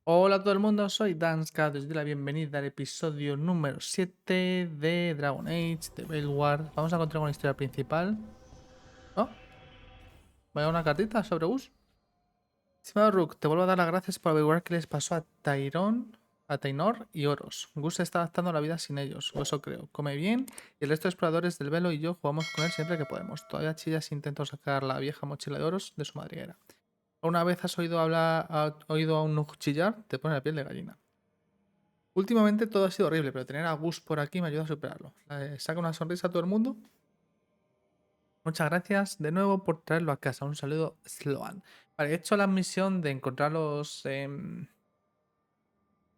Hola a todo el mundo, soy Danska, os doy la bienvenida al episodio número 7 de Dragon Age de Veilguard. Vamos a continuar con la historia principal. ¿Oh? Vaya una cartita sobre Gus. Estimado Rook, te vuelvo a dar las gracias por averiguar qué les pasó a Tainor y Oros. Gus se está adaptando a la vida sin ellos, o eso creo. Come bien y el resto de exploradores del velo y yo jugamos con él siempre que podemos. Todavía chillas si intento sacar la vieja mochila de Oros de su madriguera. ¿Una vez has oído oído a un Nug chillar? Te pone la piel de gallina. Últimamente todo ha sido horrible, pero tener a Gus por aquí me ayuda a superarlo. Saca una sonrisa a todo el mundo. Muchas gracias de nuevo por traerlo a casa. Un saludo, Sloan. Vale, he hecho la misión de encontrar a los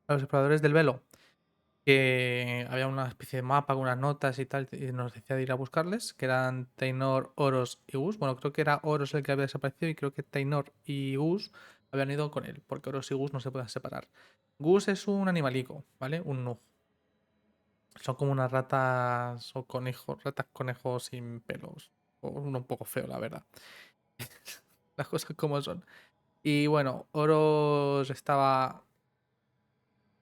exploradores del velo. Que había una especie de mapa con unas notas y tal, y nos decía de ir a buscarles, que eran Tainor, Oros y Gus. Bueno, creo que era Oros el que había desaparecido y creo que Tainor y Gus habían ido con él, porque Oros y Gus no se pueden separar. Gus es un animalico, ¿vale? Un Nug. Son como unas ratas o conejos, ratas conejos sin pelos. O uno un poco feo, la verdad. Las cosas como son. Y bueno, Oros estaba.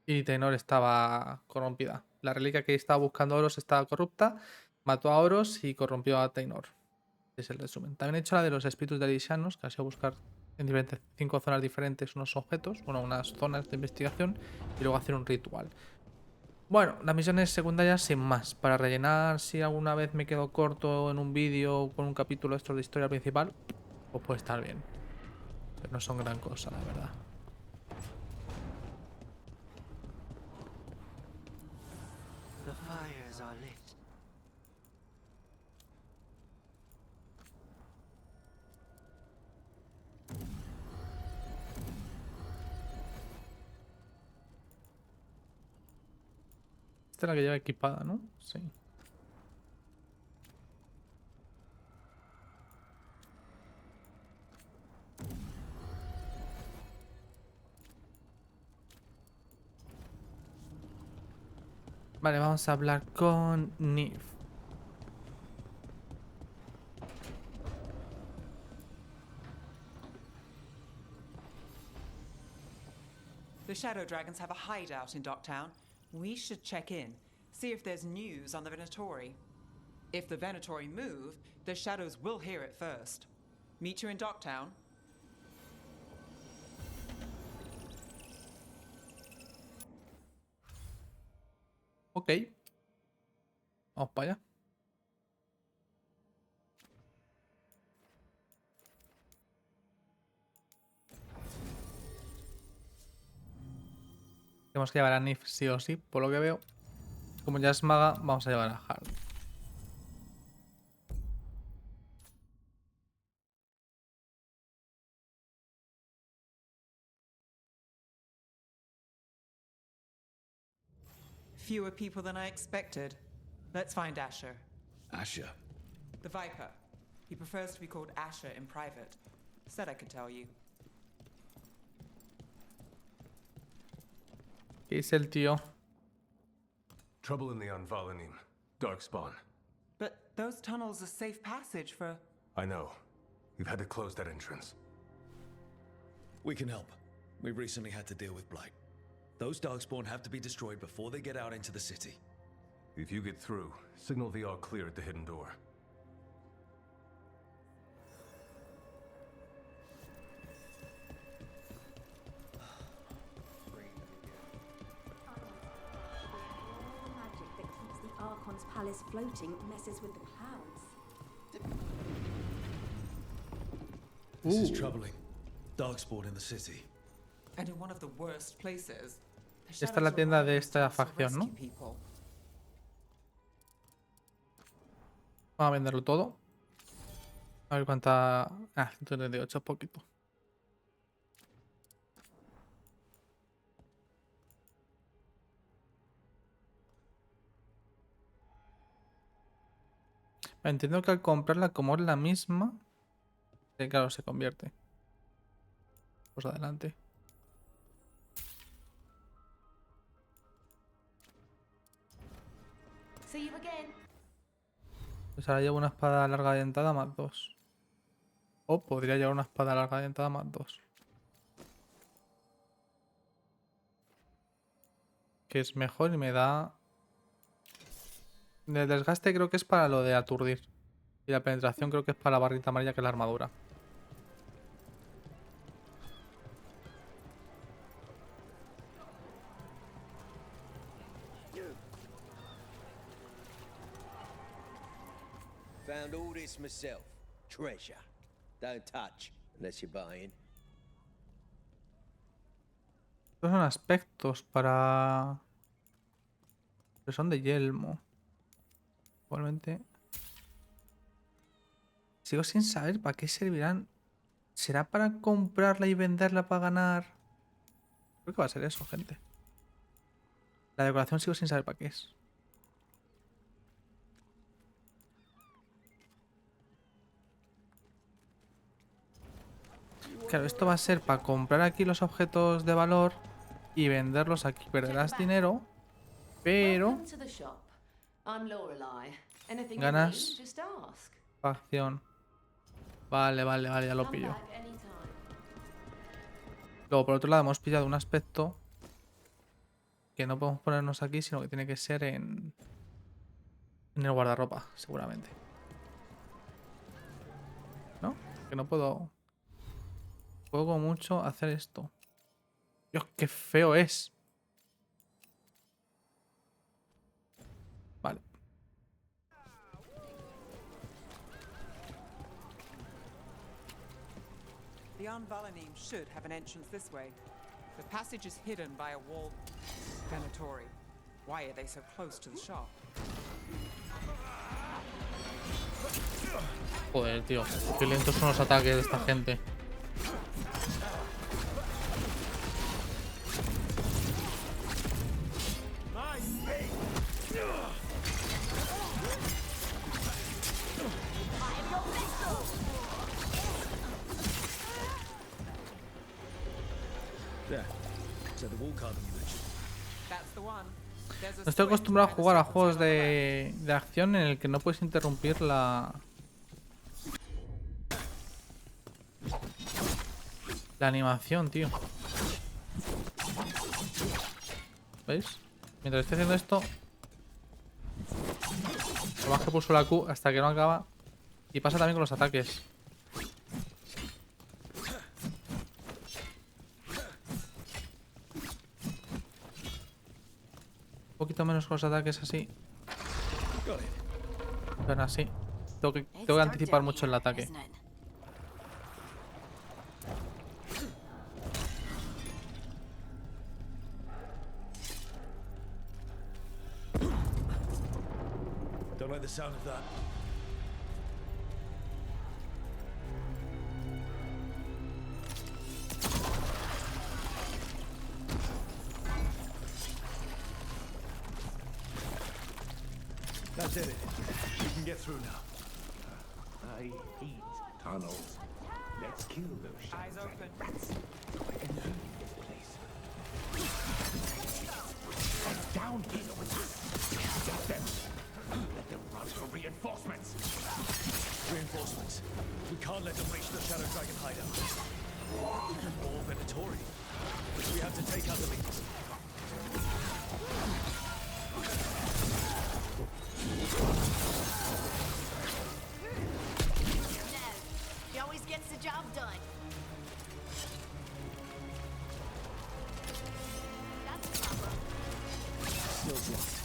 Y Tenor estaba corrompida. La reliquia que estaba buscando Oros estaba corrupta. Mató a Oros y corrompió a Tenor. Es el resumen. También he hecho la de los espíritus de Lisianos, que ha sido buscar en 5 zonas diferentes unos objetos, bueno, unas zonas de investigación, y luego hacer un ritual. Bueno, las misiones secundarias sin más. Para rellenar, si alguna vez me quedo corto en un vídeo con un capítulo de historia principal, pues puede estar bien. Pero no son gran cosa, la verdad. The fires are lit. Esta es la que lleva equipada, ¿no? Sí. Vale, vamos a hablar con Nif. The Shadow Dragons have a hideout in Docktown. We should check in, see if there's news on the Venatori. If the Venatori move, the Shadows will hear it first. Meet you in Docktown. Ok. Vamos para allá. Tenemos que llevar a Nif sí o sí, por lo que veo. Como ya es maga, vamos a llevar a Hard. Fewer people than I expected. Let's find Asher. Asher? The Viper. He prefers to be called Asher in private. Said I could tell you. ¿Qué dice el tío? Trouble in the Anvalanim. Darkspawn. But those tunnels are safe passage for... I know. We've had to close that entrance. We can help. We recently had to deal with Blight. Those Darkspawn have to be destroyed before they get out into the city. If you get through, signal the all clear at the hidden door. Magic that keeps the Archon's palace floating messes with the clouds. This is troubling. Darkspawn in the city. And in one of the worst places. The Esta es la Shadows tienda rely de on esta us to facción, ¿no? rescue people. Vamos a venderlo todo. A ver cuánta... Ah, 138, es poquito. Entiendo que al comprarla como es la misma... claro, se convierte. Pues adelante. See you again. Pues ahora llevo una espada larga dentada más 2. O podría llevar una espada larga dentada más 2. que es mejor y me da... El desgaste creo que es para lo de aturdir. Y la penetración creo que es para la barrita amarilla, que es la armadura. Found all this myself. Treasure. Don't touch unless you're buying. Estos son aspectos para... Pero son de yelmo. Igualmente... Sigo sin saber para qué servirán. ¿Será para comprarla y venderla para ganar? Creo que va a ser eso, gente. La decoración sigo sin saber para qué es. Claro, esto va a ser para comprar aquí los objetos de valor y venderlos aquí. Perderás dinero, pero Welcome to the shop. I'm Lorelei. Anything you ganas need, just ask. facción. Vale, vale, vale, ya lo Come pillo. back anytime. Luego, por otro lado, hemos pillado un aspecto que no podemos ponernos aquí, sino que tiene que ser en el guardarropa, seguramente. ¿No? Que no puedo... Puedo como mucho hacer esto. Dios, qué feo es. Vale. The Anvalanim should have an entrance this way. The passage is hidden by a wall. Venatori. Why are they so close to the shop? Joder, tío. Qué lentos son los ataques de esta gente. There. So the wall carving you mentioned. That's the one. There's a No estoy switch acostumbrado a by the jugar a circles juegos on the left. de acción en el que no puedes interrumpir la animación, tío. ¿Veis? Mientras estoy haciendo esto, por más que pulso la Q hasta que no acaba. Y pasa también con los ataques. Un poquito menos con los ataques así. Got it. Pero así. Tengo que anticipar mucho el ataque. Don't like the sound of that. That did it. You can get through now. I hate tunnels. Let's kill those Eyes shadow open. rats. And leave this place. And down here with us. Get them. Let them run for reinforcements. Reinforcements. We can't let them reach the Shadow Dragon hideout. More Venatori. We have to take out the leaders. He always gets the job done. That's a problem. Still blocked.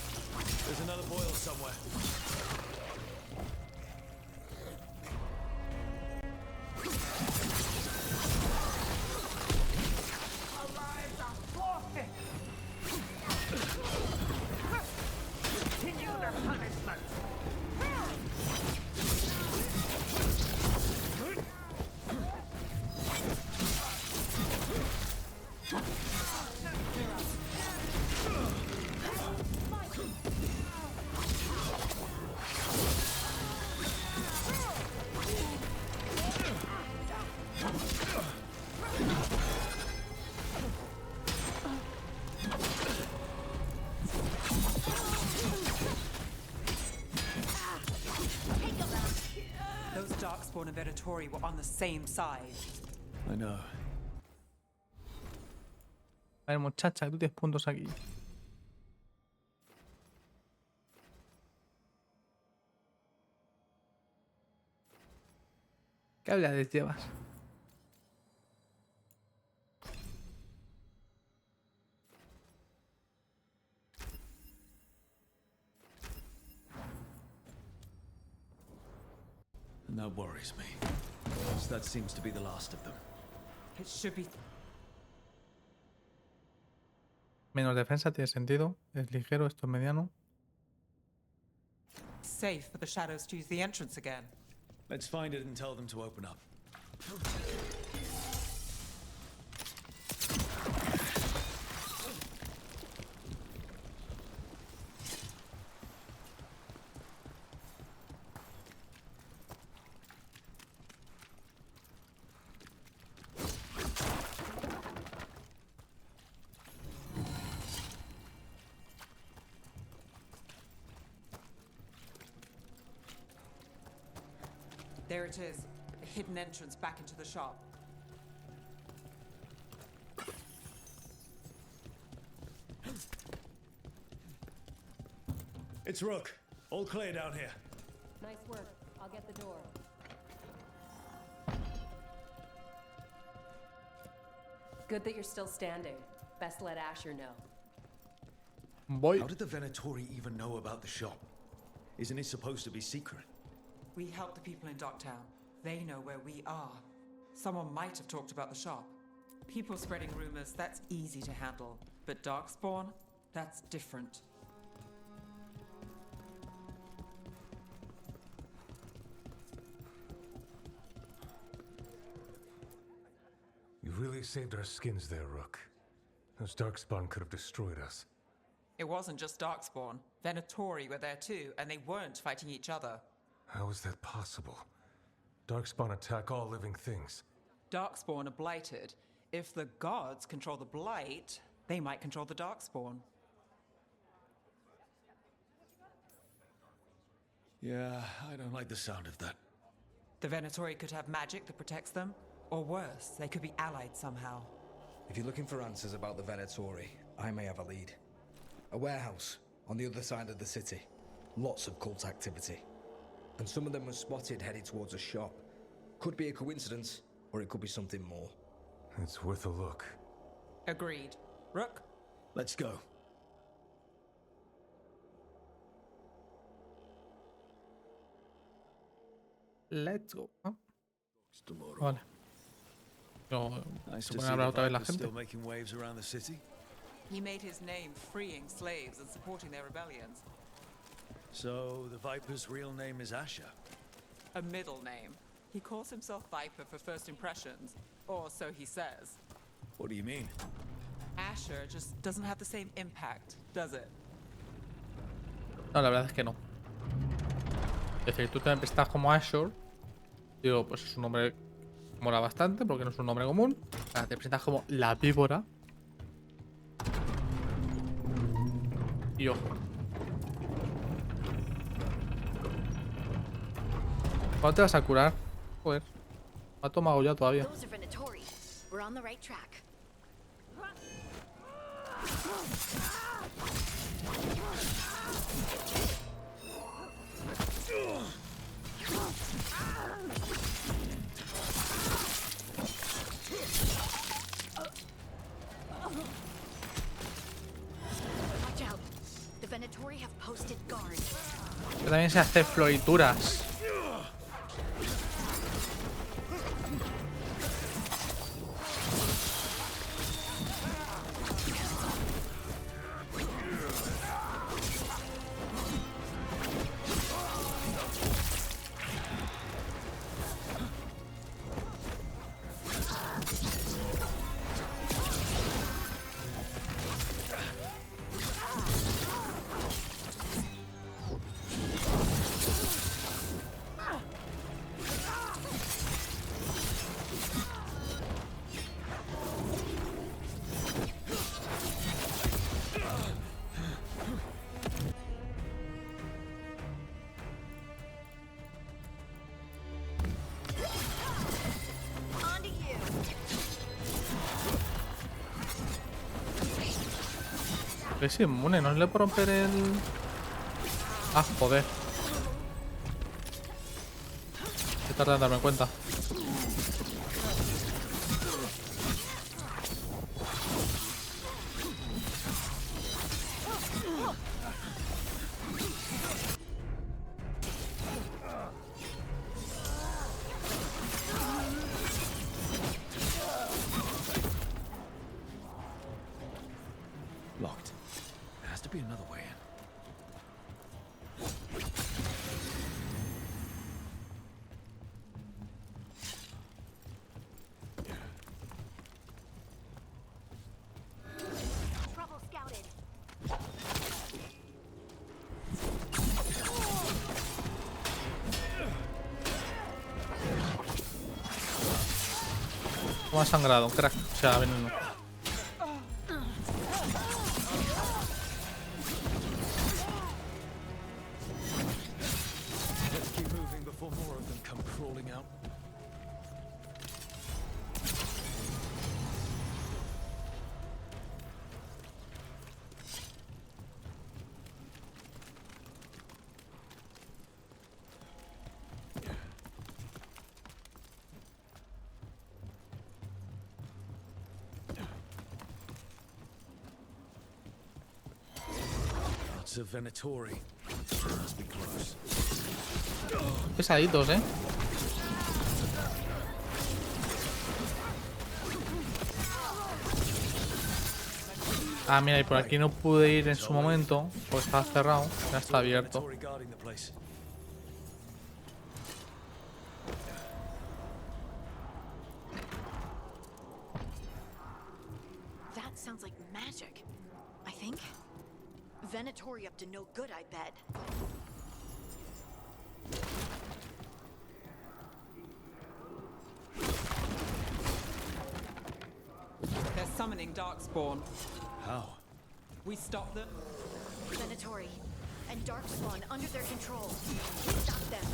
There's another boil somewhere. Those Darkspawn and Venatori were on the same side. I know. A ver, muchacha, tú tienes puntos aquí. ¿Qué habilidades llevas? And that worries me. As that seems to be the last of them. It should be Menos defensa tiene sentido. Es ligero, esto es mediano. safe for the shadows to use the entrance again. Let's find it and tell them to open up. There it is, a hidden entrance back into the shop. It's Rook. All clear down here. Nice work. I'll get the door. Good that you're still standing. Best let Asher know. Voy. How did the Venatori even know about the shop? Isn't it supposed to be secret? We help the people in Docktown. They know where we are. Someone might have talked about the shop. People spreading rumors, that's easy to handle. But Darkspawn, that's different. You really saved our skins there, Rook. Those Darkspawn could have destroyed us. It wasn't just Darkspawn. Venatori were there too, and they weren't fighting each other. How is that possible? Darkspawn attack all living things. Darkspawn are blighted. If the gods control the blight, they might control the Darkspawn. Yeah, I don't like the sound of that. The Venatori could have magic that protects them, or worse, they could be allied somehow. If you're looking for answers about the Venatori, I may have a lead. A warehouse on the other side of the city. Lots of cult activity. And some of them were spotted headed towards a shop. Could be a coincidence, or it could be something more. It's worth a look. Agreed. Rook? Let's go. Let's go. Ah, vale. Luego Nice se to pone see a hablar the otra vez la Viper's gente. still making waves around the city. He made his name freeing slaves and supporting their rebellions. So the Viper's real name is Asher. A middle name. He calls himself Viper for first impressions, or so he says. What do you mean? Asher just doesn't have the same impact, does it? No, la verdad es que no. Es decir, tú te estás como Ashore. Digo, pues es un nombre que mola bastante porque no es un nombre común. Ahora te presentas como la víbora. Y ojo. ¿Cuándo te vas a curar? Joder. Me ha tomado ya todavía. Those are Venatori. We're on the right track. Watch out. The Venatori have posted guard. Que también se hace florituras. On to you. Es inmune, no le puedo romper el... Ah, joder. He tardado en darme cuenta. Locked. There has to be another way in. Trouble scouted. ¿Cómo ha sangrado? Crack. O sea, veneno. Let's keep moving before more of them come crawling out. Lots of Venatori. Must be close. Pesaditos, ¿eh? Ah, mira, y por aquí no pude ir en su momento, pues estaba cerrado, ya está abierto. Venatori guarding the place. That sounds like magic. I think. Venatori up to no good, I bet. They're summoning Darkspawn. How? We stop them. Venatori and Darkspawn under their control. Stop them.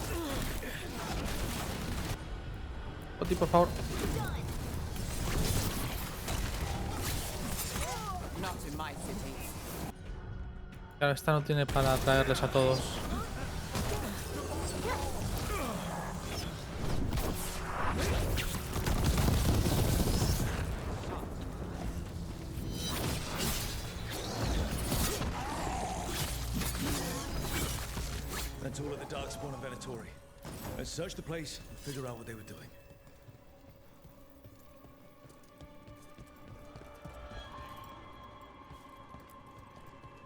Oti, por favor. Done. Not in my city. Claro, esta no tiene para traerles a todos. That's all of the Darkspawn and Venatori. Let's search the place and figure out what they were doing.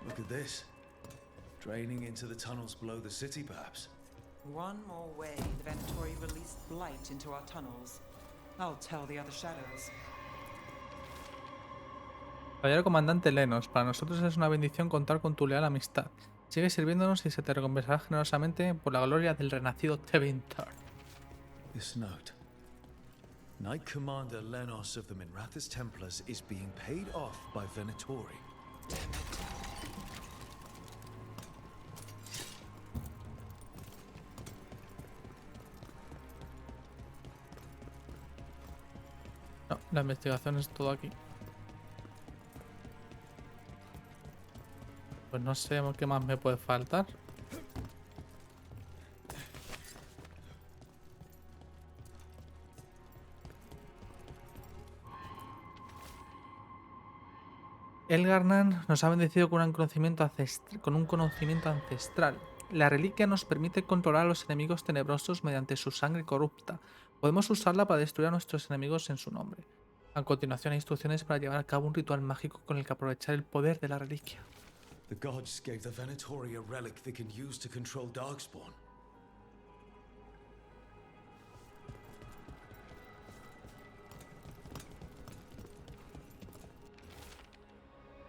Look at this. Draining into the tunnels below the city, perhaps. One more way the Venatori released blight into our tunnels. I'll tell the other shadows. Caballero comandante Lenos, para nosotros es una bendición contar con tu leal amistad. Sigue sirviéndonos y se te recompensará generosamente por la gloria del renacido Tevinter. This note. Knight Commander Lenos of the Minrathous Templars is being paid off by Venatori. No, la investigación es todo aquí. Pues no sé qué más me puede faltar. Elgarnan nos ha bendecido con un conocimiento ancestral. La reliquia nos permite controlar a los enemigos tenebrosos mediante su sangre corrupta. Podemos usarla para destruir a nuestros enemigos en su nombre. A continuación hay instrucciones para llevar a cabo un ritual mágico con el que aprovechar el poder de la reliquia. The gods gave the Venatori a relic they can use to control Darkspawn.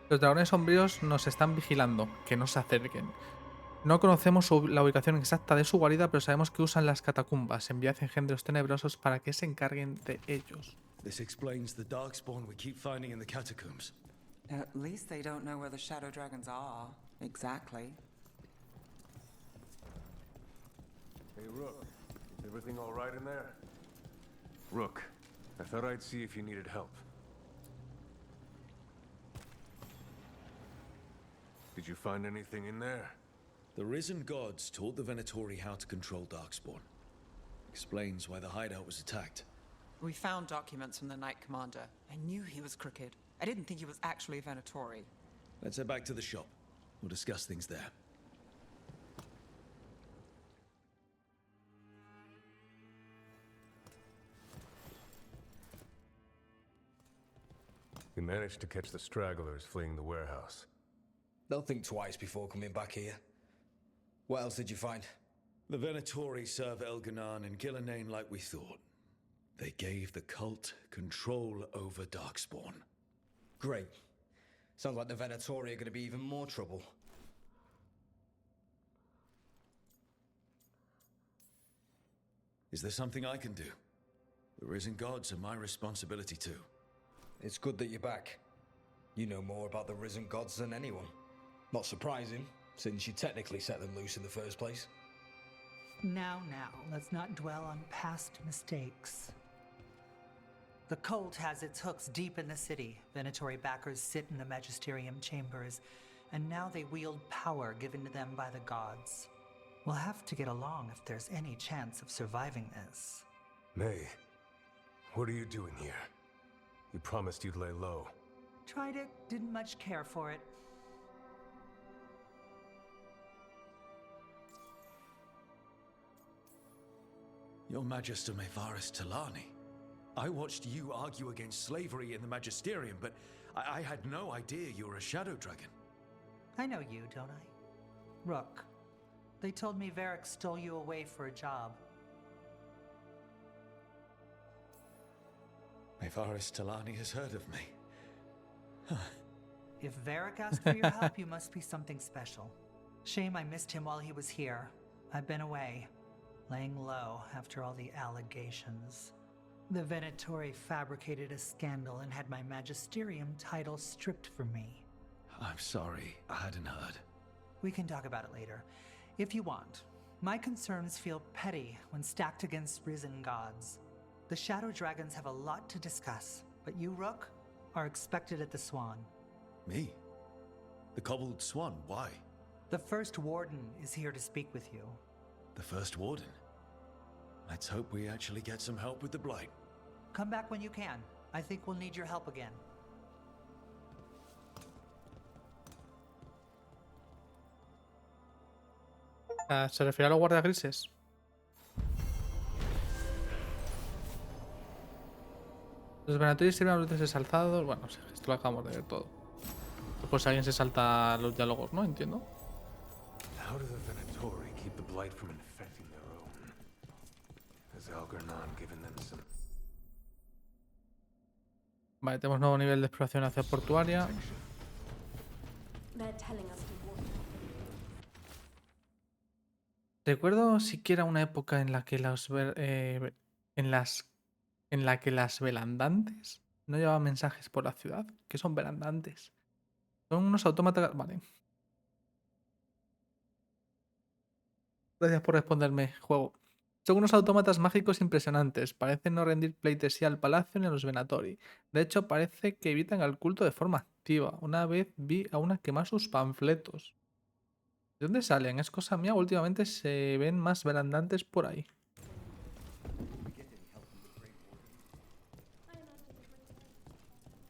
Los dragones sombríos nos están vigilando, que no se acerquen. No conocemos la ubicación exacta de su guarida, pero sabemos que usan las catacumbas. Enviad engendros tenebrosos para que se encarguen de ellos. This explains the Darkspawn we keep finding in the catacombs. At least they don't know where the shadow dragons are. Exactly. Hey, Rook. Is everything all right in there? Rook, I thought I'd see if you needed help. Did you find anything in there? The risen gods taught the Venatori how to control Darkspawn. Explains why the hideout was attacked. We found documents from the Knight Commander. I knew he was crooked. I didn't think he was actually a Venatori. Let's head back to the shop. We'll discuss things there. We managed to catch the stragglers fleeing the warehouse. They'll think twice before coming back here. What else did you find? The Venatori serve Elganon and Gillenane like we thought. They gave the cult control over Darkspawn. Great. Sounds like the Venatori are going to be even more trouble. Is there something I can do? The Risen Gods are my responsibility too. It's good that you're back. You know more about the Risen Gods than anyone. Not surprising, since you technically set them loose in the first place. Now, let's not dwell on past mistakes. The cult has its hooks deep in the city. Venatori backers sit in the magisterium chambers, and now they wield power given to them by the gods. We'll have to get along if there's any chance of surviving this. May, what are you doing here? You promised you'd lay low. Tried it, didn't much care for it. Your Magister Mayvaris Talani. I watched you argue against slavery in the Magisterium, but I had no idea you were a Shadow Dragon. I know you, don't I? Rook. They told me Varric stole you away for a job. Mayvaris Talani has heard of me. If Varric asked for your help, you must be something special. Shame I missed him while he was here. I've been away, laying low after all the allegations. The Venatori fabricated a scandal and had my magisterium title stripped from me. I'm sorry, I hadn't heard. We can talk about it later, if you want. My concerns feel petty when stacked against risen gods. The Shadow Dragons have a lot to discuss, but you, Rook, are expected at the Swan. Me? The Cobbled Swan, why? The First Warden is here to speak with you. The First Warden? Let's hope we actually get some help with the Blight. Come back when you can. I think we'll need your help again. ¿Se refiere a los guardias grises? Los Venatori sirven a los desalzados. Bueno, esto lo acabamos de ver todo. Pues alguien se salta los diálogos, ¿no? Entiendo. How do the Venatori keep the blight from infecting their own? Has Algernon given them some... Vale, tenemos nuevo nivel de exploración hacia portuaria. They're telling us to walk. Recuerdo siquiera una época en la que las velandantes no llevaban mensajes por la ciudad. ¿Qué son velandantes? Son unos autómatas... Vale. Gracias por responderme, juego. Son unos autómatas mágicos impresionantes. Parecen no rendir pleitesía al palacio ni a los Venatori. De hecho, parece que evitan al culto de forma activa. Una vez vi a una quemar sus panfletos. ¿De dónde salen? ¿Es cosa mía? Últimamente se ven más velandantes por ahí.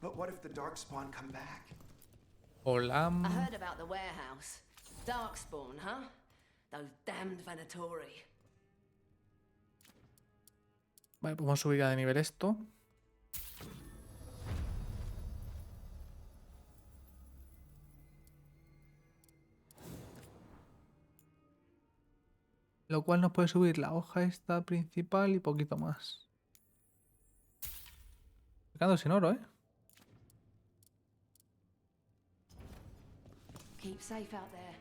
But what if the Darkspawn come back? Hola. I heard about the warehouse. Darkspawn, huh? Those damned Venatori. Vale, podemos subir ya de nivel esto. Lo cual nos puede subir la hoja esta principal y poquito más. Estoy quedando sin oro, ¿eh? Keep safe out there.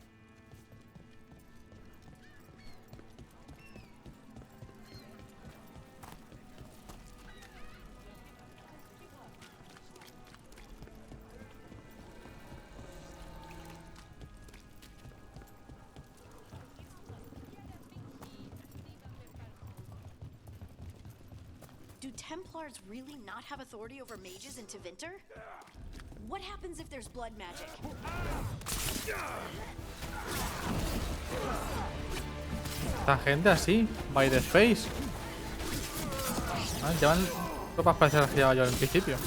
Do Templars really not have authority over mages in Tevinter? What happens if there's blood magic? Esta gente así, by the face. Ah, llevan tropas parecidas a las que llevaba yo al principio.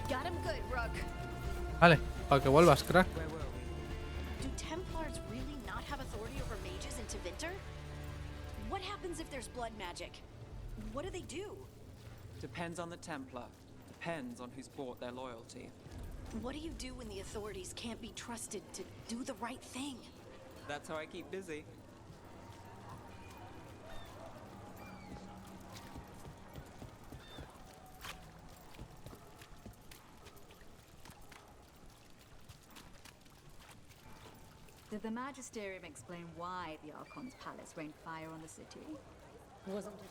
Got him good, Rook. Vale, para que vuelvas, crack. Do Templars really not have authority over mages in Tevinter? What happens if there's blood magic? What do they do? Depends on the Templar. Depends on who's bought their loyalty. What do you do when the authorities can't be trusted to do the right thing? That's how I keep busy. Did the Magisterium explain why the Archon's palace rained fire on the city? Wasn't it?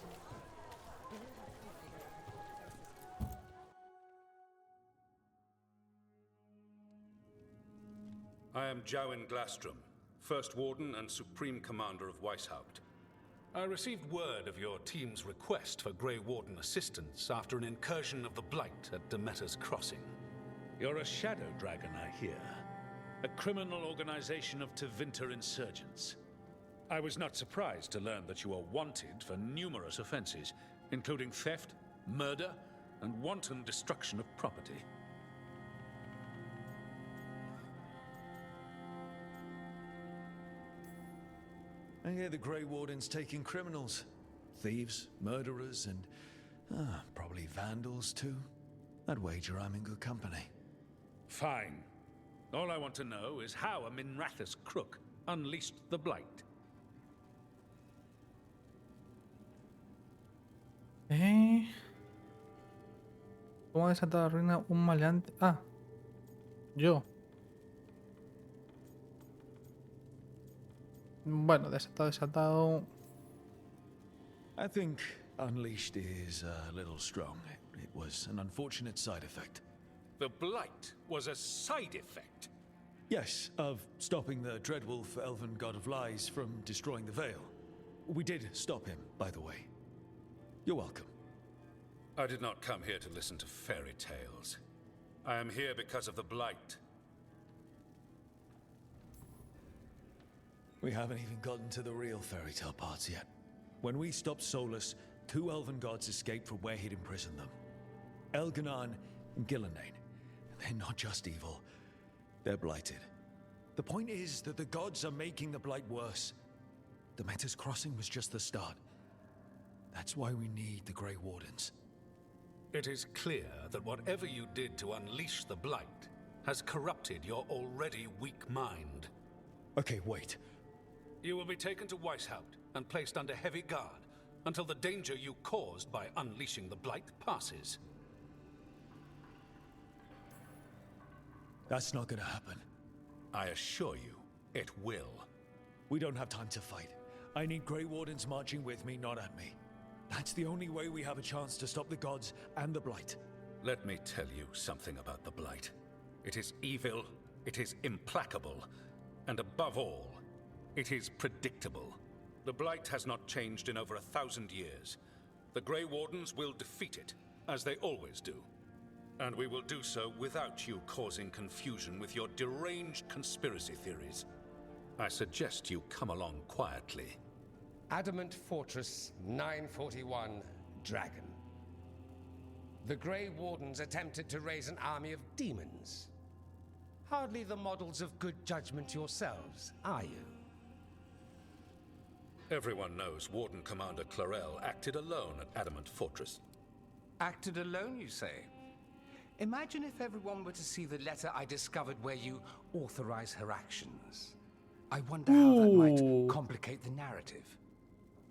I am Jowin Glastrom, First Warden and Supreme Commander of Weishaupt. I received word of your team's request for Grey Warden assistance after an incursion of the Blight at Demeter's Crossing. You're a shadow dragon, I hear. A criminal organization of Tevinter insurgents. I was not surprised to learn that you are wanted for numerous offenses, including theft, murder, and wanton destruction of property. I hear the Grey Warden's taking criminals. Thieves, murderers, and probably vandals too. I'd wager I'm in good company. Fine. All I want to know is how a Minrathous crook unleashed the Blight. ¿Cómo ha desatado la ruina un maleante? Ah, yo. Bueno, desatado. I think unleashed is a little strong. It was an unfortunate side effect. The Blight was a side effect? Yes, of stopping the Dreadwolf, elven god of lies, from destroying the Veil. We did stop him, by the way. You're welcome. I did not come here to listen to fairy tales. I am here because of the Blight. We haven't even gotten to the real fairy tale parts yet. When we stopped Solus, 2 elven gods escaped from where he'd imprisoned them. Elganan and Gillenane. They're not just evil. They're blighted. The point is that the gods are making the Blight worse. Demeter's Crossing was just the start. That's why we need the Grey Wardens. It is clear that whatever you did to unleash the Blight has corrupted your already weak mind. Okay, wait. You will be taken to Weishaupt and placed under heavy guard until the danger you caused by unleashing the Blight passes. That's not gonna happen. I assure you, it will. We don't have time to fight. I need Grey Wardens marching with me, not at me. That's the only way we have a chance to stop the gods and the Blight. Let me tell you something about the Blight. It is evil, it is implacable, and above all, it is predictable. The Blight has not changed in over 1,000 years. The Grey Wardens will defeat it, as they always do. And we will do so without you causing confusion with your deranged conspiracy theories. I suggest you come along quietly. Adamant Fortress 941, Dragon. The Grey Wardens attempted to raise an army of demons. Hardly the models of good judgment yourselves, are you? Everyone knows Warden Commander Clarel acted alone at Adamant Fortress. Acted alone, you say? Imagine if everyone were to see the letter I discovered where you authorize her actions. I wonder how that might complicate the narrative.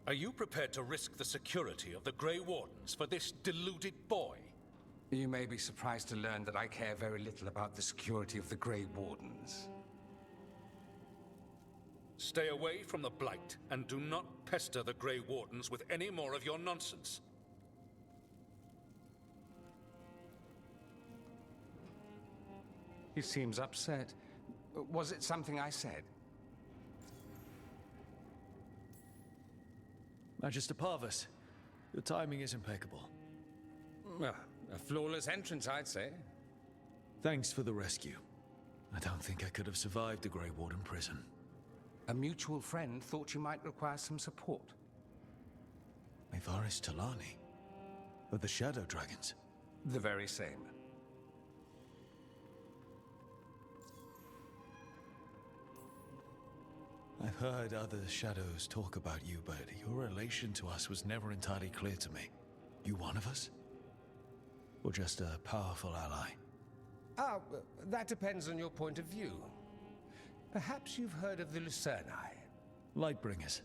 Are you prepared to risk the security of the Grey Wardens for this deluded boy? You may be surprised to learn that I care very little about the security of the Grey Wardens. Stay away from the Blight, and do not pester the Grey Wardens with any more of your nonsense. He seems upset. Was it something I said? Magister Parvus, your timing is impeccable. Well, a flawless entrance, I'd say. Thanks for the rescue. I don't think I could have survived the Grey Warden prison. A mutual friend thought you might require some support. Mayvaris Talani? Of the Shadow Dragons? The very same. I've heard other shadows talk about you, but your relation to us was never entirely clear to me. You one of us? Or just a powerful ally? That depends on your point of view. Perhaps you've heard of the Lucerni. Lightbringers.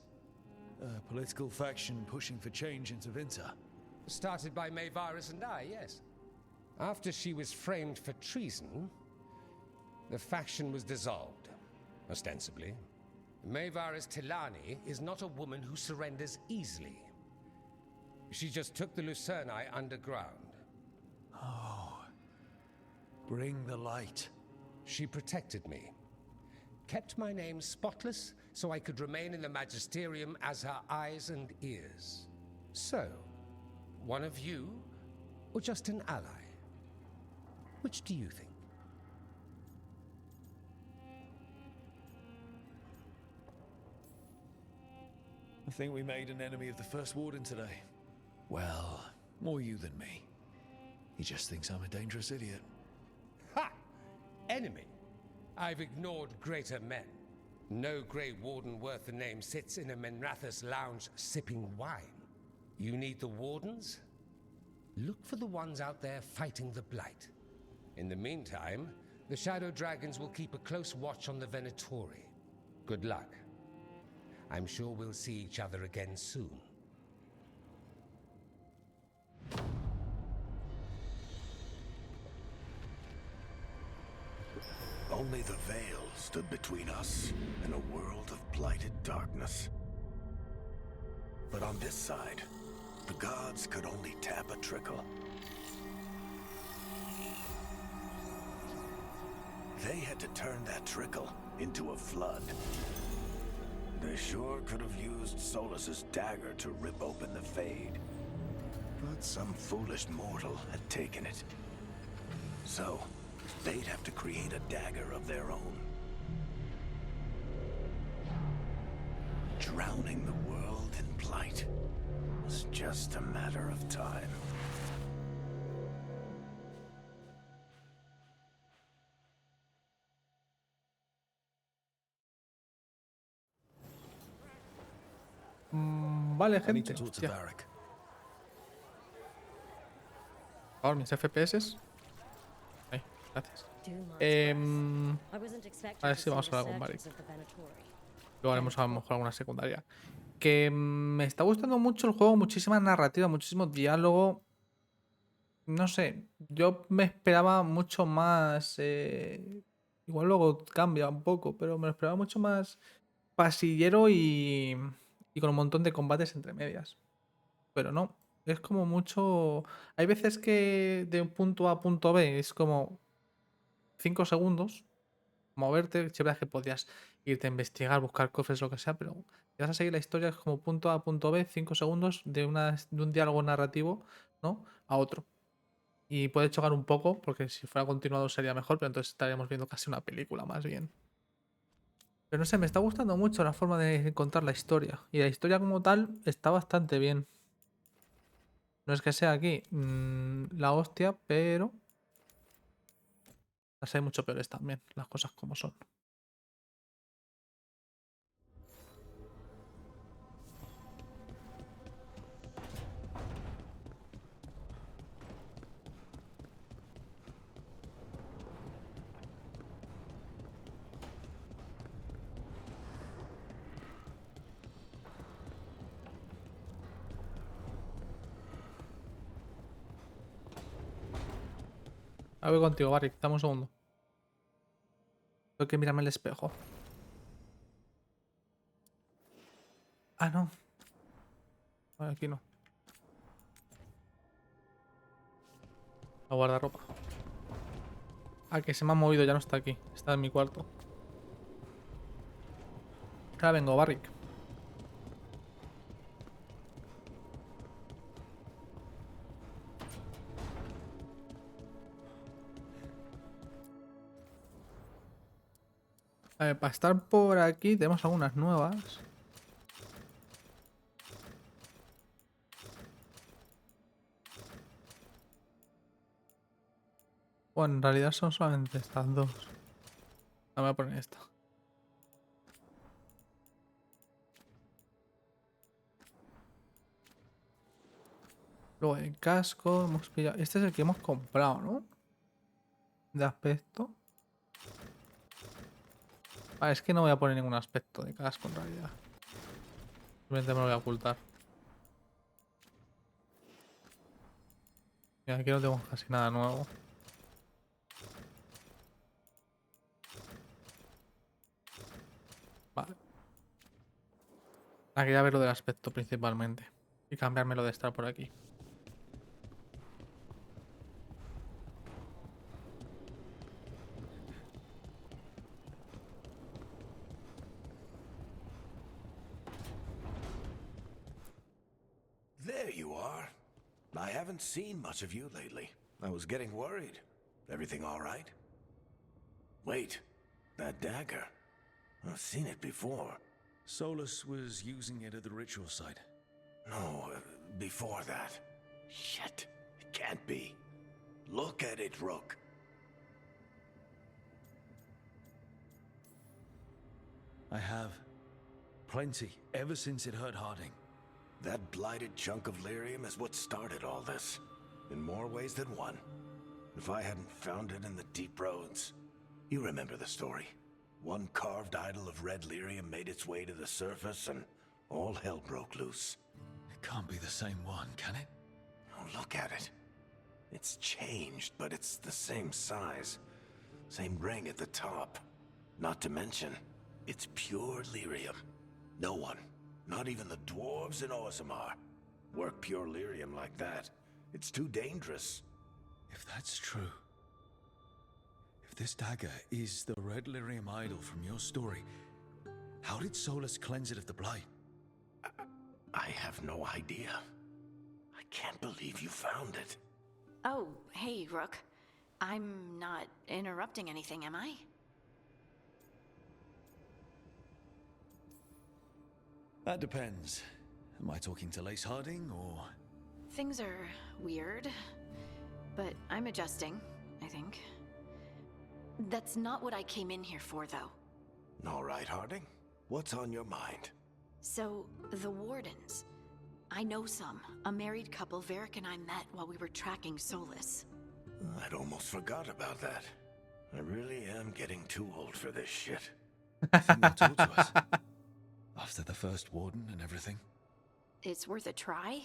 A political faction pushing for change in Tevinter. Started by Mayvaris and I, yes. After she was framed for treason, the faction was dissolved, ostensibly. Mayvaris Tilani is not a woman who surrenders easily. She just took the Lucerni underground. Oh. Bring the light. She protected me. Kept my name spotless so I could remain in the Magisterium as her eyes and ears. So, one of you, or just an ally? Which do you think? I think we made an enemy of the First Warden today. Well, more you than me. He just thinks I'm a dangerous idiot. Ha! Enemy? I've ignored greater men. No Grey Warden worth the name sits in a Minrathous lounge sipping wine. You need the Wardens? Look for the ones out there fighting the Blight. In the meantime, the Shadow Dragons will keep a close watch on the Venatori. Good luck. I'm sure we'll see each other again soon. Only the veil stood between us and a world of blighted darkness. But on this side, the gods could only tap a trickle. They had to turn that trickle into a flood. They sure could have used Solus's dagger to rip open the Fade. But some foolish mortal had taken it. So, they'd have to create a dagger of their own. Drowning the world in blight was just a matter of time. Vale, gente. Hostia. Por favor, mis FPS. Ahí, gracias. A ver si vamos a hablar con Varric. Luego haremos a lo mejor alguna secundaria. Que me está gustando mucho el juego, muchísima narrativa, muchísimo diálogo. No sé, yo me esperaba mucho más. Igual luego cambia un poco, pero me lo esperaba mucho más pasillero y con un montón de combates entre medias. Pero no, es como mucho. Hay veces que de un punto A a punto B es como 5 segundos moverte. Si verdad que podías irte a investigar, buscar cofres, lo que sea, pero si vas a seguir la historia es como punto A a punto B, 5 segundos de un diálogo narrativo, ¿no?, a otro. Y puede chocar un poco, porque si fuera continuado sería mejor, pero entonces estaríamos viendo casi una película más bien. Pero no sé, me está gustando mucho la forma de contar la historia. Y la historia como tal está bastante bien. No es que sea aquí la hostia, pero las hay mucho peores también, las cosas como son. A ver contigo, Varric, dame un segundo. Tengo que mirarme el espejo. Ah, no. Vale, aquí no. A guardarropa. Ah, que se me ha movido, ya no está aquí. Está en mi cuarto. Ahora vengo, Barrick. A ver, para estar por aquí tenemos algunas nuevas. Bueno, en realidad son solamente estas dos. Me voy a poner esta. Luego el casco, hemos pillado. Este es el que hemos comprado, ¿no? De aspecto. Vale, es que no voy a poner ningún aspecto de casco en realidad. Simplemente me lo voy a ocultar. Y aquí no tengo casi nada nuevo. Vale. Aquí ya ver lo del aspecto principalmente. Y cambiármelo de estar por aquí. There you are. I haven't seen much of you lately. I was getting worried. Everything all right? Wait, that dagger. I've seen it before. Solus was using it at the ritual site. No, before that. Shit, it can't be. Look at it, Rook. I have. Plenty, ever since it hurt Harding. That blighted chunk of lyrium is what started all this. In more ways than one. If I hadn't found it in the deep roads. You remember the story. One carved idol of red lyrium made its way to the surface and all hell broke loose. It can't be the same one, can it? Oh, look at it. It's changed, but it's the same size. Same ring at the top. Not to mention, it's pure lyrium. No one, not even the dwarves in Orzammar, work pure lyrium like that. It's too dangerous. If that's true, if this dagger is the red lyrium idol from your story, how did Solus cleanse it of the blight? I have no idea. I can't believe you found it. Oh, hey, Rook. I'm not interrupting anything, am I? That depends. Am I talking to Lace Harding, or...? Things are weird, but I'm adjusting, I think. That's not what I came in here for, though. All right, Harding. What's on your mind? So, the Wardens. I know some. A married couple Varric and I met while we were tracking Solus. I'd almost forgot about that. I really am getting too old for this shit. Think they'll talk to us? After the first warden and everything? It's worth a try.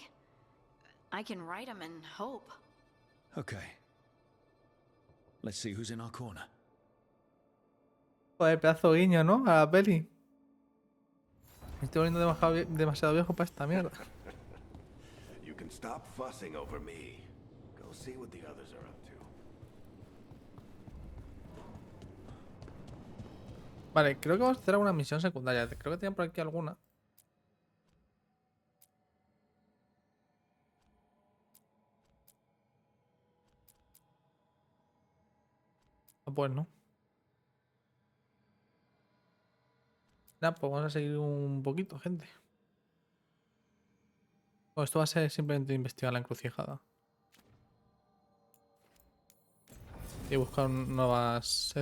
I can write them and hope. Okay. Let's see who's in our corner. Joder, pedazo de guiño, ¿no? A la peli. Me estoy volviendo demasiado viejo para esta mierda. You can stop fussing over me. Go see what the others are up to. Vale, creo que vamos a hacer alguna misión secundaria. Creo que tienen por aquí alguna. Ah, pues no. Nada, pues vamos a seguir un poquito, gente. Bueno, esto va a ser simplemente investigar la encrucijada. Y buscar nuevas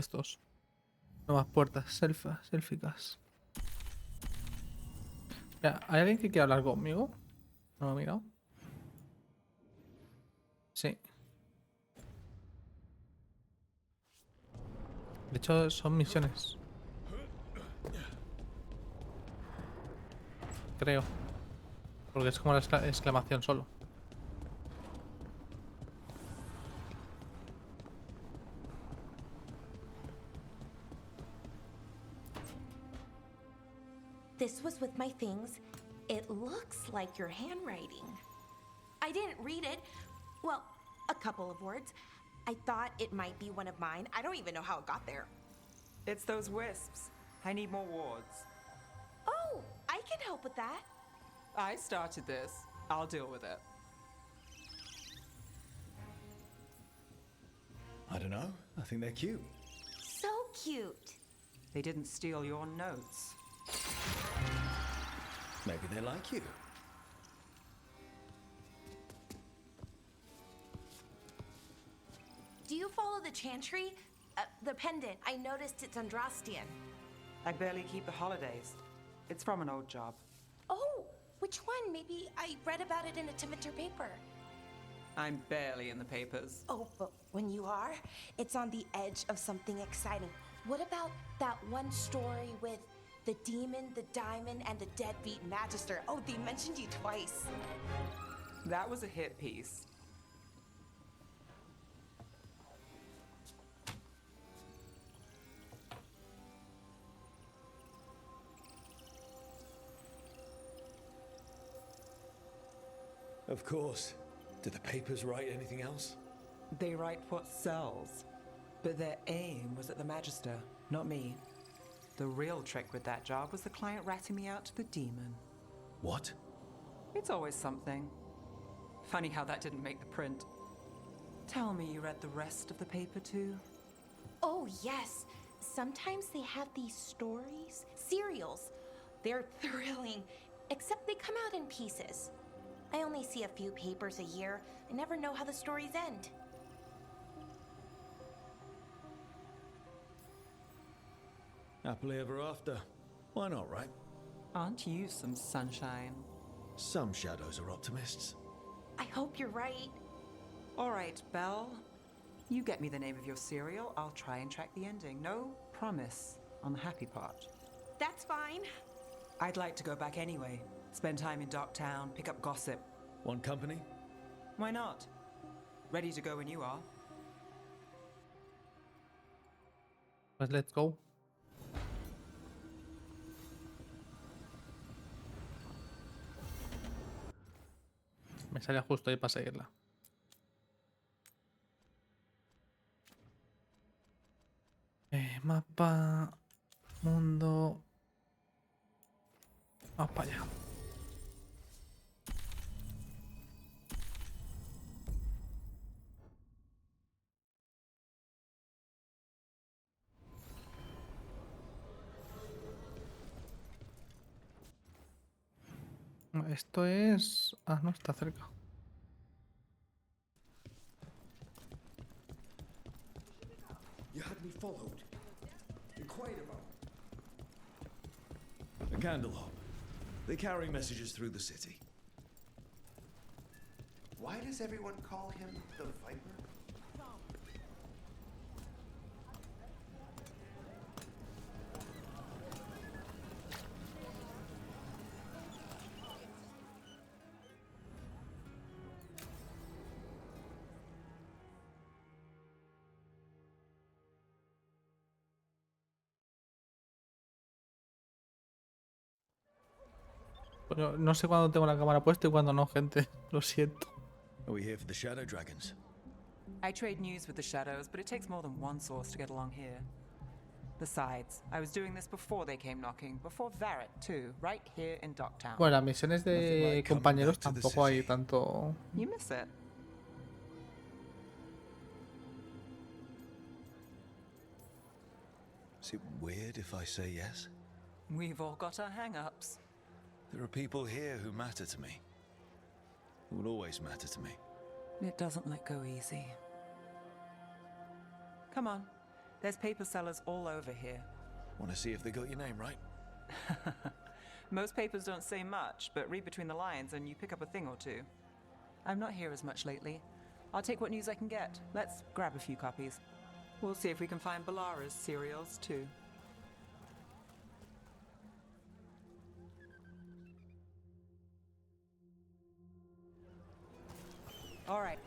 nuevas puertas élficas. Mira, ¿hay alguien que quiera hablar conmigo? ¿No lo he mirado? Sí. De hecho, son misiones. Creo. Porque es como la exclamación solo. This was with my things. It looks like your handwriting. I didn't read it. Well, a couple of words. I thought it might be one of mine. I don't even know how it got there. It's those wisps. I need more wards. Oh, I can help with that. I started this. I'll deal with it. I don't know. I think they're cute. So cute. They didn't steal your notes. Maybe they like you. Do you follow the chantry? The pendant. I noticed it's Andrastian. I barely keep the holidays. It's from an old job. Oh, which one? Maybe I read about it in a Tevinter paper. I'm barely in the papers. Oh, but when you are, it's on the edge of something exciting. What about that one story with the demon, the diamond, and the deadbeat magister? Oh, they mentioned you twice. That was a hit piece. Of course. Do the papers write anything else? They write what sells. But their aim was at the Magister, not me. The real trick with that job was the client ratting me out to the demon. What? It's always something. Funny how that didn't make the print. Tell me you read the rest of the paper too? Oh, yes. Sometimes they have these stories, serials. They're thrilling, except they come out in pieces. I only see a few papers a year. I never know how the stories end. Happily ever after. Why not, right? Aren't you some sunshine? Some shadows are optimists. I hope you're right. All right, Belle. You get me the name of your serial, I'll try and track the ending. No promise on the happy part. That's fine. I'd like to go back anyway. Spend time in Docktown, pick up gossip. Want company? Why not? Ready to go when you are. Pues let's go. Me sale justo ahí para seguirla. Mapa, mundo. Vamos para allá. Esto es... Ah, no, está cerca. You had me followed. Inquired about. A candlehop. They carry messages through the city. Why does everyone call him the Viper? Pero no sé cuándo tengo la cámara puesta y cuándo no, gente. Lo siento. Are we here for the Shadow Dragons? I trade news with the Shadows, but it takes more than one source to get along here. Besides, I was doing this before they came knocking, before Varret too, right here in Docktown. Bueno, las misiones de compañeros tampoco hay tanto... You miss it. Is it weird if I say yes? We've all got our hang-ups. There are people here who matter to me. Who will always matter to me. It doesn't let go easy. Come on. There's paper sellers all over here. Want to see if they got your name right? Most papers don't say much, but read between the lines and you pick up a thing or two. I'm not here as much lately. I'll take what news I can get. Let's grab a few copies. We'll see if we can find Balara's serials too. All right.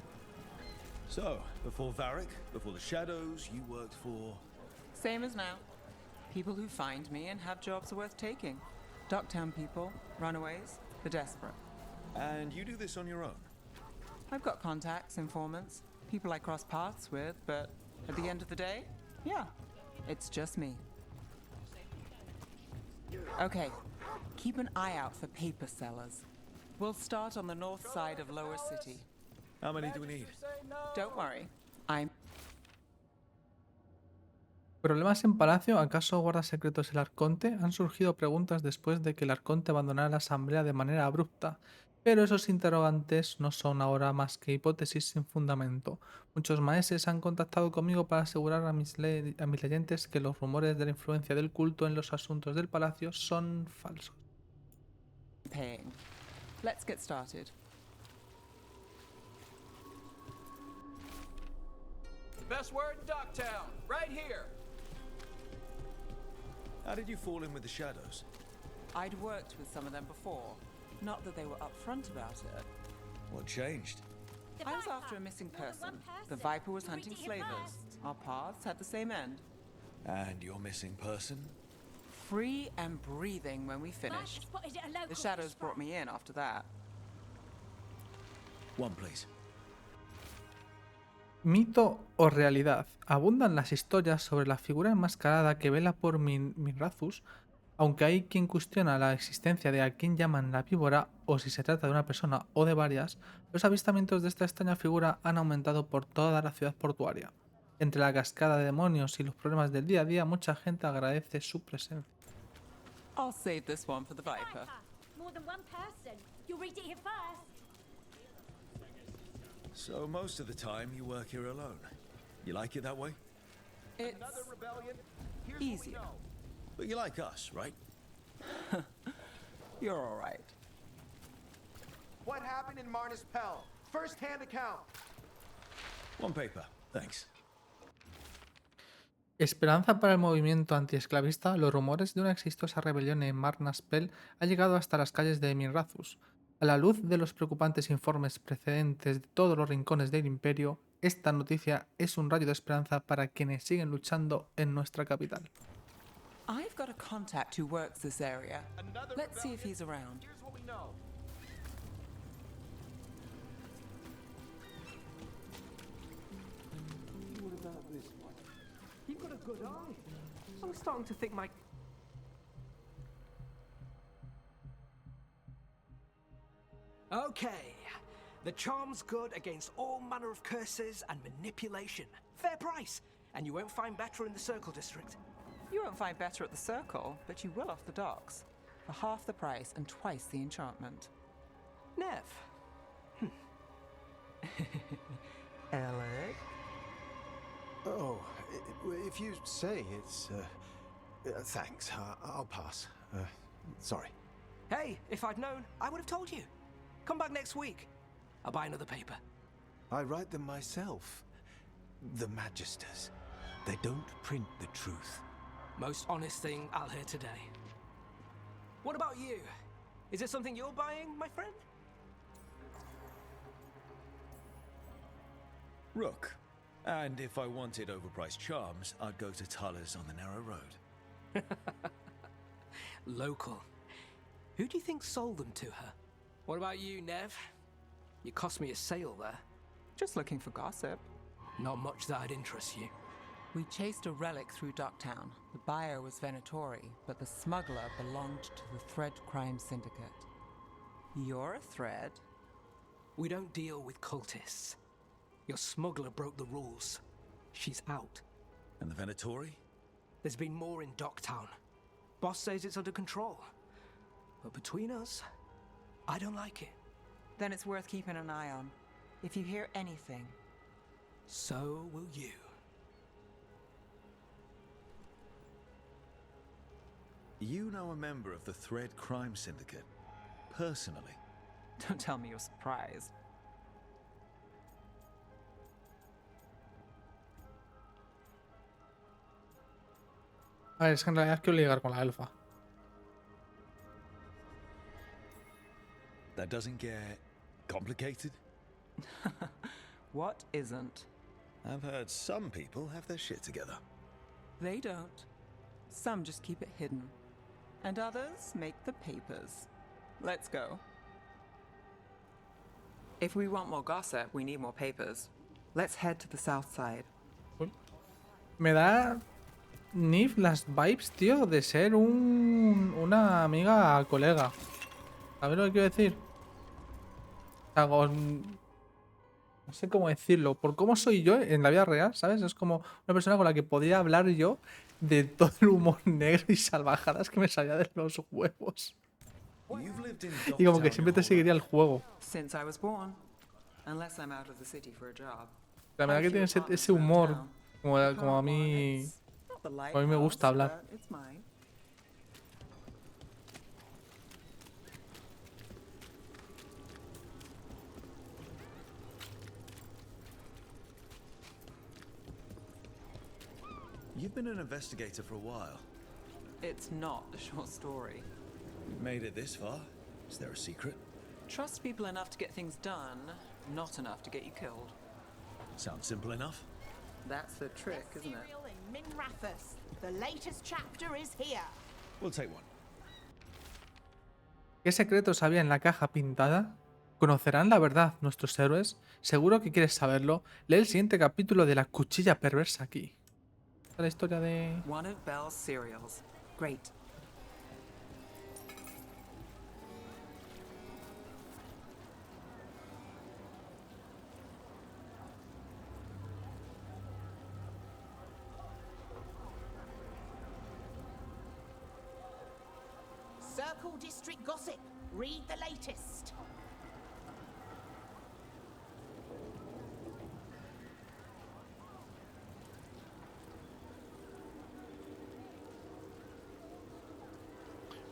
So, before Varric, before the Shadows, you worked for... Same as now. People who find me and have jobs worth taking. Docktown people, runaways, the desperate. And you do this on your own? I've got contacts, informants, people I cross paths with, but at the end of the day, yeah, it's just me. Okay, keep an eye out for paper sellers. We'll start on the north side of Lower City. How many do we need? Don't worry, I'm... ¿Problemas en Palacio? ¿Acaso guarda secretos el Arconte? Han surgido preguntas después de que el Arconte abandonara la asamblea de manera abrupta, pero esos interrogantes no son ahora más que hipótesis sin fundamento. Muchos maestros han contactado conmigo para asegurar a mis leyentes que los rumores de la influencia del culto en los asuntos del palacio son falsos. paying. Let's get started. Best word in Ducktown, right here. How did you fall in with the shadows? I'd worked with some of them before. Not that they were upfront about it. What changed? I was after a missing person. The Viper was hunting slavers. Our paths had the same end. And your missing person? Free and breathing when we finished. The shadows brought me in after that. One, please. ¿Mito o realidad? Abundan las historias sobre la figura enmascarada que vela por Minrathous, aunque hay quien cuestiona la existencia de a quien llaman la víbora o si se trata de una persona o de varias. Los avistamientos de esta extraña figura han aumentado por toda la ciudad portuaria. Entre la cascada de demonios y los problemas del día a día, mucha gente agradece su presencia. I'll save this one for the Viper. More than one person. You'll read it here first. So most of the time you work here alone. You like it that way? It's easier. But you like us, right? You're all right. What happened in Marnus Pell? First-hand account. One paper, thanks. Esperanza para el movimiento antiesclavista. Los rumores de una exitosa rebelión en Marnus Pell han llegado hasta las calles de Minrathous. A la luz de los preocupantes informes precedentes de todos los rincones del imperio, esta noticia es un rayo de esperanza para quienes siguen luchando en nuestra capital. I've got a contact who works this area. Let's see if he's around. Here's what we know. What about this one? You've got a good eye. I'm starting to think my... Okay. The charm's good against all manner of curses and manipulation. Fair price. And you won't find better in the Circle District. You won't find better at the Circle, but you will off the docks. For half the price and twice the enchantment. Nev. Alec? Oh, if you say it's... thanks. I'll pass. Sorry. Hey, if I'd known, I would have told you. Come back next week. I'll buy another paper. I write them myself. The Magisters. They don't print the truth. Most honest thing I'll hear today. What about you? Is it something you're buying, my friend? Rook. And if I wanted overpriced charms, I'd go to Tuller's on the narrow road. Local. Who do you think sold them to her? What about you, Nev? You cost me a sale there. Just looking for gossip. Not much that'd interest you. We chased a relic through Ducktown. The buyer was Venatori, but the smuggler belonged to the Thread Crime Syndicate. You're a thread? We don't deal with cultists. Your smuggler broke the rules. She's out. And the Venatori? There's been more in Ducktown. Boss says it's under control. But between us, I don't like it. Then it's worth keeping an eye on. If you hear anything. So will you. You know a member of the Thread Crime Syndicate? Personally? Don't tell me you're surprised. A ver, es que en realidad quiero ligar con la elfa. That doesn't get complicated? What isn't? I've heard some people have their shit together. They don't. Some just keep it hidden. And others make the papers. Let's go. If we want more gossip, we need more papers. Let's head to the south side. Me da Nif las vibes, tío, de ser una amiga colega. ¿Sabes lo que quiero decir? O sea, no sé cómo decirlo. Por cómo soy yo en la vida real, ¿sabes? Es como una persona con la que podría hablar yo de todo el humor negro y salvajadas que me salía de los huevos. Y como que siempre te seguiría el juego. Since I was born, unless I'm out of the city for a job. La verdad que tiene ese humor como a mí me gusta hablar. You've been an investigator for a while. It's not a short story. You've made it this far. Is there a secret? Trust people enough to get things done, not enough to get you killed. Sounds simple enough. That's the trick, isn't it? Serial in Minrathous. The latest chapter is here. We'll take one. ¿Qué secretos había en la caja pintada? ¿Conocerán la verdad nuestros héroes? Seguro que quieres saberlo. Lee el siguiente capítulo de La cuchilla perversa aquí. Esta es la historia de... One of Belle's cereals. Great. Circle District Gossip. Read the latest.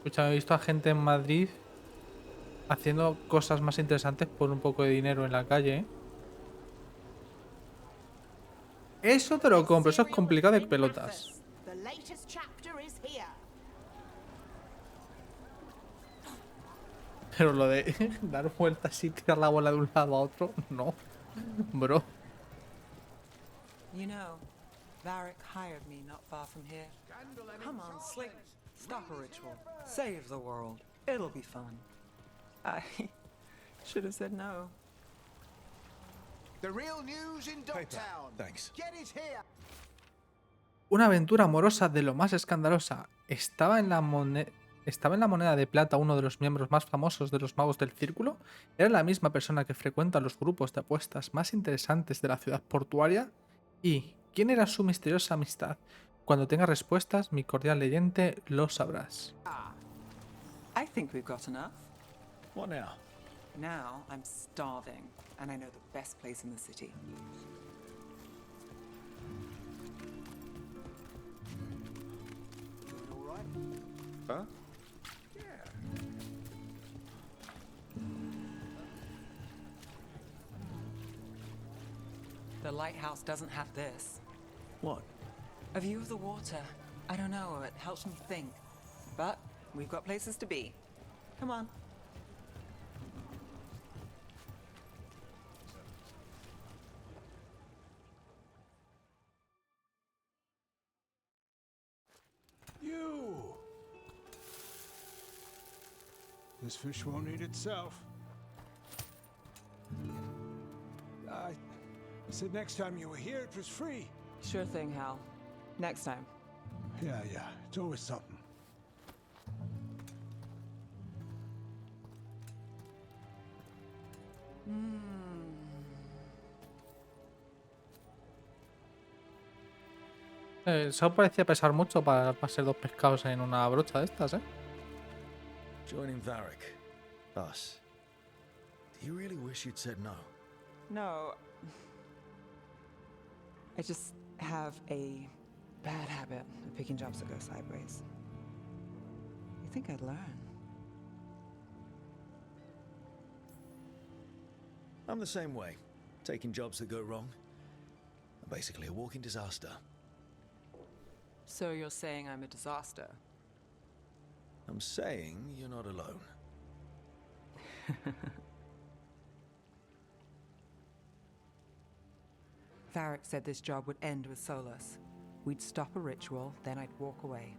Escucha, he visto a gente en Madrid haciendo cosas más interesantes por un poco de dinero en la calle, ¿eh? Eso te lo compro, eso es complicado de pelotas. The latest chapter is here. Pero lo de dar vueltas y tirar la bola de un lado a otro, no. Bro. You know, Varric hired me not far from here. Come on, Slick. Stop a ritual. Save the world. It'll be fun. I should have said no. The real news in Dogtown. Thanks. Get it here. Una aventura amorosa de lo más escandalosa. Estaba en la moneda de plata uno de los miembros más famosos de los magos del círculo. Era la misma persona que frecuenta los grupos de apuestas más interesantes de la ciudad portuaria. ¿Y quién era su misteriosa amistad? Cuando tenga respuestas, mi cordial leyente, lo sabrás. I think we've got enough. What now? Now I'm starving, and I know the best place in the city. Doing all right? Huh? The lighthouse doesn't have this. What? A view of the water. I don't know, it helps me think. But we've got places to be. Come on. You! This fish won't eat itself. I said next time you were here, it was free. Sure thing, Hal. Next time. Yeah, it's always something. Eso parecía pesar mucho para ser dos pescados en una brocha de estas, ¿eh? Joining Varric. Us. Do you really wish you'd said no? No. I just have a bad habit of picking jobs that go sideways. You think I'd learn? I'm the same way. Taking jobs that go wrong. I'm basically a walking disaster. So you're saying I'm a disaster? I'm saying you're not alone. Varric said this job would end with Solus. We'd stop a ritual, then I'd walk away.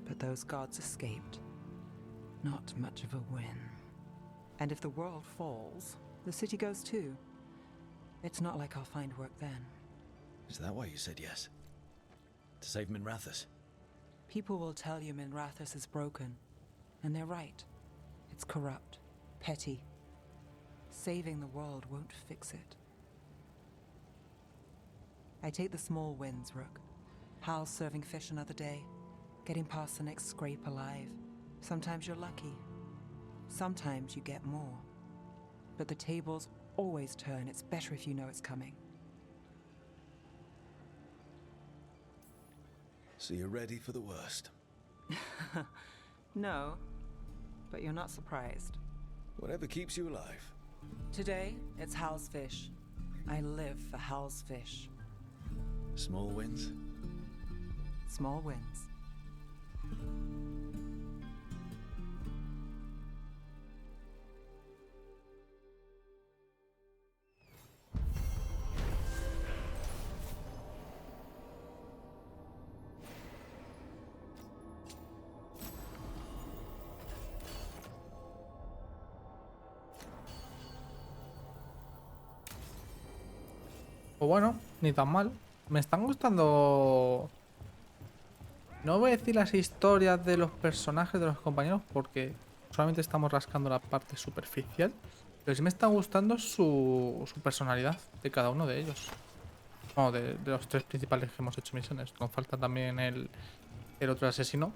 But those gods escaped. Not much of a win. And if the world falls, the city goes too. It's not like I'll find work then. Is that why you said yes? To save Minrathous? People will tell you Minrathous is broken, and they're right. It's corrupt, petty. Saving the world won't fix it. I take the small wins, Rook. Hal serving fish another day, getting past the next scrape alive. Sometimes you're lucky. Sometimes you get more. But the tables always turn. It's better if you know it's coming. So you're ready for the worst? No, but you're not surprised. Whatever keeps you alive. Today, it's Hal's fish. I live for Hal's fish. Small wins? Small wins. Pues bueno, ni tan mal. Me están gustando... No voy a decir las historias de los personajes, de los compañeros, porque solamente estamos rascando la parte superficial. Pero sí me está gustando su personalidad de cada uno de ellos. No, de los tres principales que hemos hecho misiones. Nos falta también el otro asesino.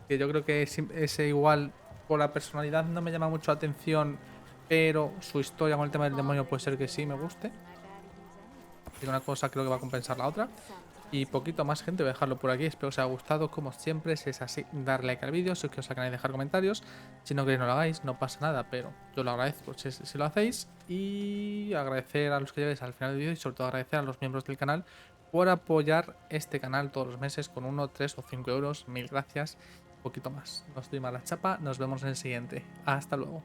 Que yo creo que ese igual, por la personalidad no me llama mucho la atención, pero su historia con el tema del demonio puede ser que sí me guste. Y una cosa creo que va a compensar la otra. Y poquito más, gente, voy a dejarlo por aquí. Espero que os haya gustado. Como siempre, si es así, darle like al vídeo, suscribiros al canal y dejar comentarios. Si no queréis no lo hagáis, no pasa nada, pero yo lo agradezco si lo hacéis. Y agradecer a los que lleguéis al final del vídeo y sobre todo agradecer a los miembros del canal por apoyar este canal todos los meses con 1, 3 o 5 euros. Mil gracias. Un poquito más. No estoy mala chapa. Nos vemos en el siguiente. Hasta luego.